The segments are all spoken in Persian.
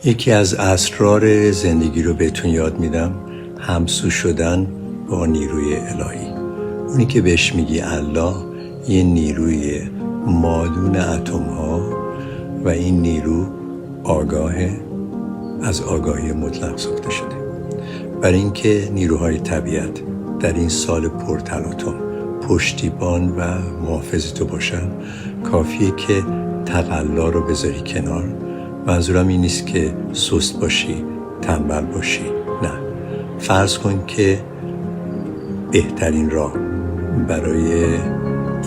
یکی از اسرار زندگی رو بهتون یاد میدم، همسو شدن با نیروی الهی. اونی که بهش میگی الله یه نیروی مادون اتم ها و این نیرو آگاهه، از آگاهی مطلق ساخته شده. برای اینکه نیروهای طبیعت در این سال پرتلاطم پشتیبان و محافظ تو باشن، کافیه که تقلا رو بذاری کنار. منظورم این نیست که سست باشی، تنبل باشی، نه. فرض کن که بهترین راه برای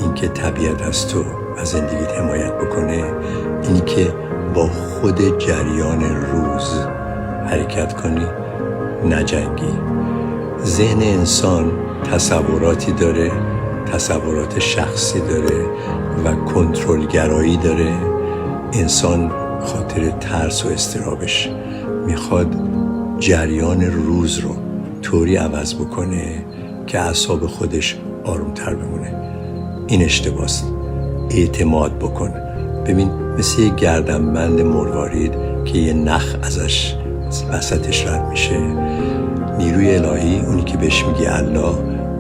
اینکه طبیعت از تو از زندگیت حمایت بکنه اینی که با خود جریان روز حرکت کنی، نجنگی. ذهن انسان تصوراتی داره، تصورات شخصی داره و کنترلگرایی داره. انسان خاطر ترس و اضطرابش میخواد جریان روز رو طوری عوض بکنه که اعصاب خودش آرومتر بمونه. این اشتباهست. اعتماد بکن. ببین مثل یه گردنبند مروارید که یه نخ ازش وسطش رد میشه. نیروی الهی، اونی که بهش میگی الله،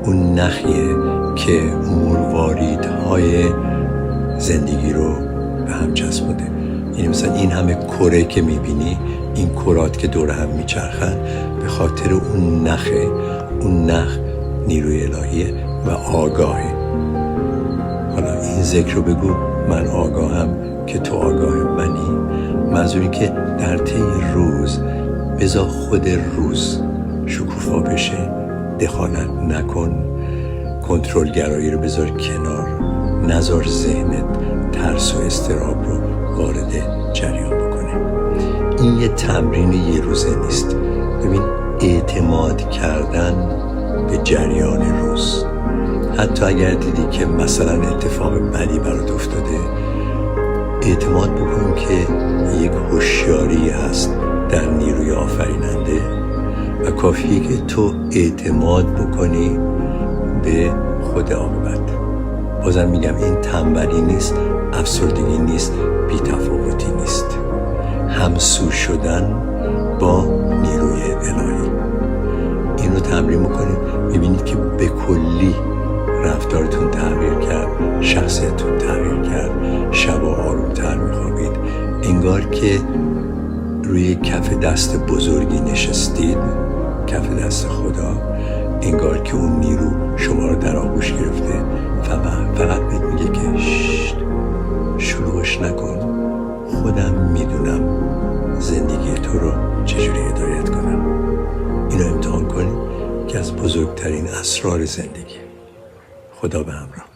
اون نخیه که مرواریدهای زندگی رو به هم چسبونده. یعنی مثلا این همه کره که میبینی، این کرات که دور هم میچرخن، به خاطر اون نخه. اون نخ نیروی الهیه و آگاهه. حالا این ذکر رو بگو، من آگاهم که تو آگاه منی. منظوری که در طی روز بذار خود روز شکوفا بشه، دخالت نکن، کنترلگرایی رو بذار کنار، نذار ذهنت ترس و اضطراب رو وارد جریان بکنه. این یه تمرین یه روزه نیست. ببین اعتماد کردن به جریان روز، حتی اگر دیدی که مثلا اتفاق بدی برات افتاده، اعتماد بکن که یک هوشیاری هست در نیروی آفریننده و کافیه که تو اعتماد بکنی به خود عاقبت. بازم میگم این تنبلی نیست، افسردگی نیست، بی‌تفاوتی نیست. همسو شدن با نیروی الهی. این رو تمرین میکنید، میبینید که به کلی رفتارتون تغییر کرد، شخصیتتون تغییر کرد، شبا آرومتر میخوابید، انگار که روی کف دست بزرگی نشستید، کف دست خدا. انگار که اون نیرو شما رو در آغوش گرفته، فقط بهت میگه که شلوغش نکن، خودم میدونم زندگی تو رو چجوری هدایت کنم. اینو امتحان کنید که از بزرگترین اسرار زندگی. خدا به همراه.